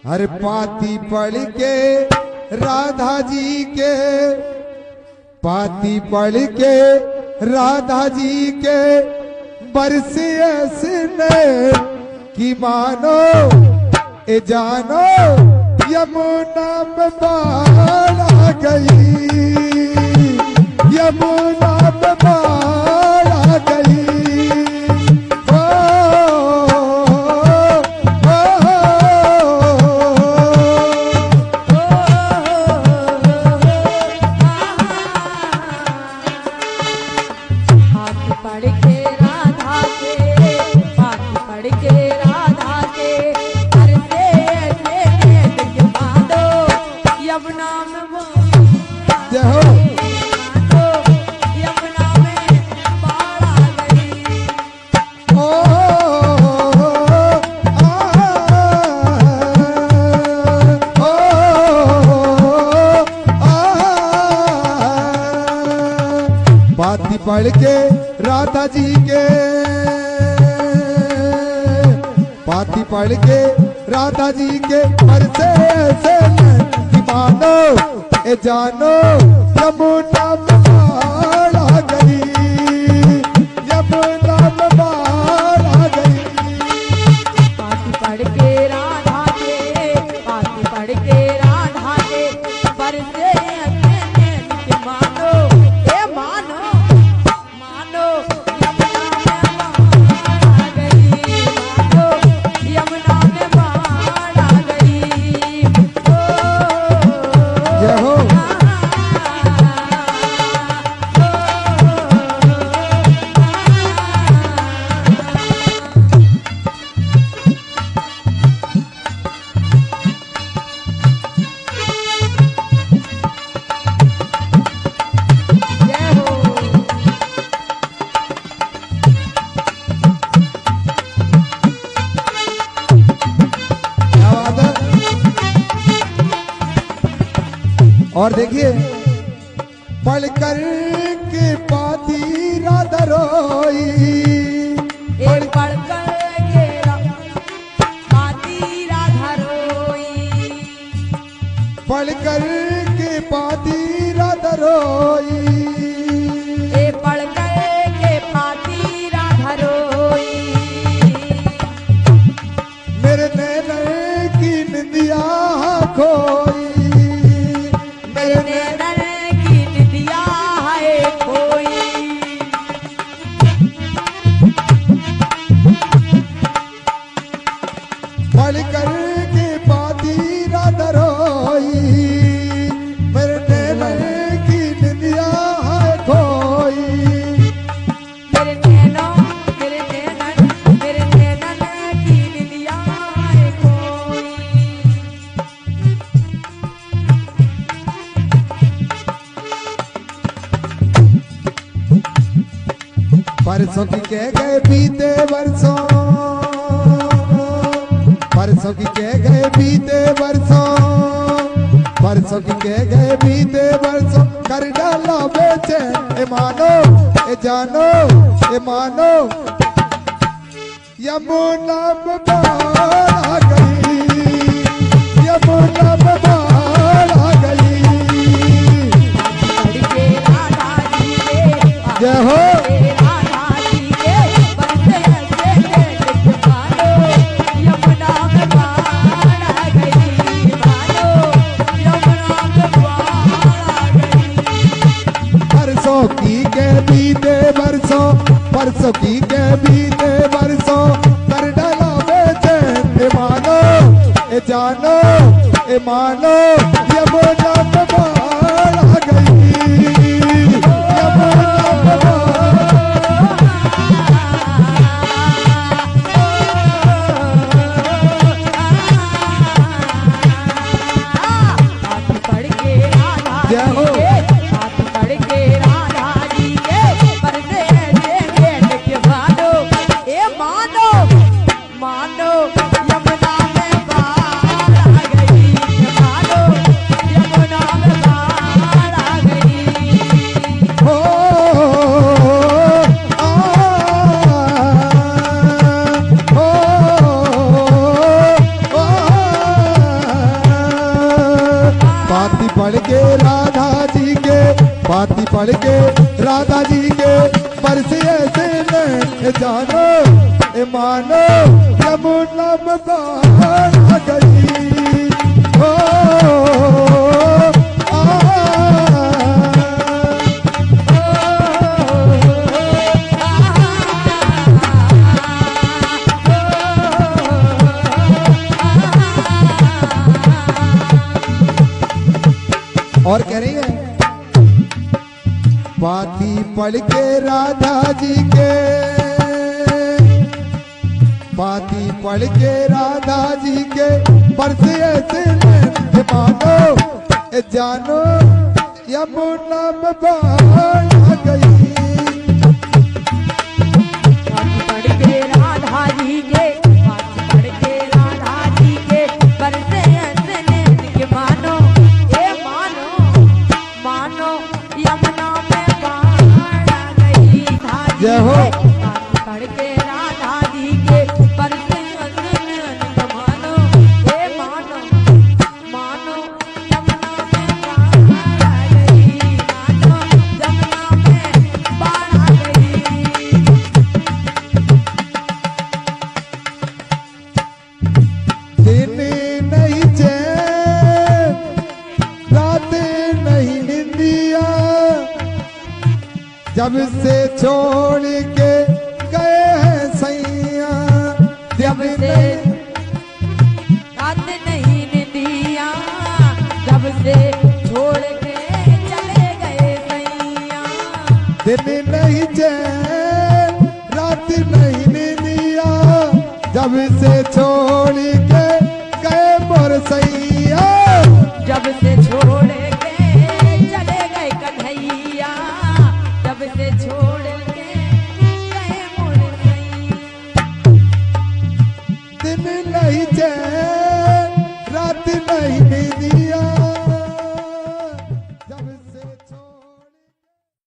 हर पाती पढ़ के राधा जी के, पाती पढ़ के राधा जी के बरसे ऐसने की मानो ए जानो यमुना में बाढ़ आ गई, यमुना में बाढ़ आ गई। पाती पढ़ के राधा जी के, पाती पढ़ के राधा जी के बरसे ऐसे कि मानो ए जानो यमुना में बाढ़ आ गई, यमुना में बाढ़ आ गई। पाती पढ़ के राधा के, पाती पढ़ के राधा के बरसे ऐसे कि मानो ए मानो मानो यमुना में बाढ़ आ गई, मानो यमुना में बाढ़ आ गई। जय हो। और देखिए पढ़ कर के पाती राधा रोई, पढ़ कर के पाती राधा रोई, पढ़ कर के पाती राधा रोई, पढ़ कर के पाती राधा रोई। मेरे नैना की निंदिया खोई, पढ़ कर के पाती राधा रोई, मेरे नैना की निंदिया है खोई। मेरे नैनों मेरे नैनन की निंदिया है खोई। परसों की कह गए बीते वर्षों, परसों की कह गए बीते वर्षों, परसों की कह गए बीते वर्षों कर डाला बेचे ए मानो ए जानो ए मानो यमुना में बाढ़ आ गई, यमुना में बाढ़ आ गई। जय हो। परसों की के बीते बरसों कर डाला बेचे ए मानो ए जानो ए मानो यमुना में बाढ़ आ गई, यमुना में बाढ़। जय हो। मानो यमुना में बाढ़ आ गई, मानो यमुना बाती पढ़ के राधा जी के बरसे ऐसे नैन जानो ए मानो यमुना में बाढ़ आ गई ओ और कह रही है बाती पढ़ के राधा जी के बाती पढ़ के राधा जी के बरसे ऐसे नैन मानो ए जानो यमुना में बाढ़ आ गई पढ़ के राधा जी के पढ़ के राधा जी के बरसे ऐसे नैन के मानो मानो यमुना में बाढ़ आ गई धाजी जय हो। पढ़ के राधा जी के बरसे ऐसे नैन के मानो हे मानो मानो यमुना में बाढ़ आ गई मानो यमुना में बाढ़ आ गई दिन नहीं चैन रात नहीं निंदिया जब से छोड़ के गए हैं सैया जब से रात नहीं निंदिया जब से छोड़ के चले गए सैया दिन नहीं चैन रात नहीं निंदिया जब से छोड़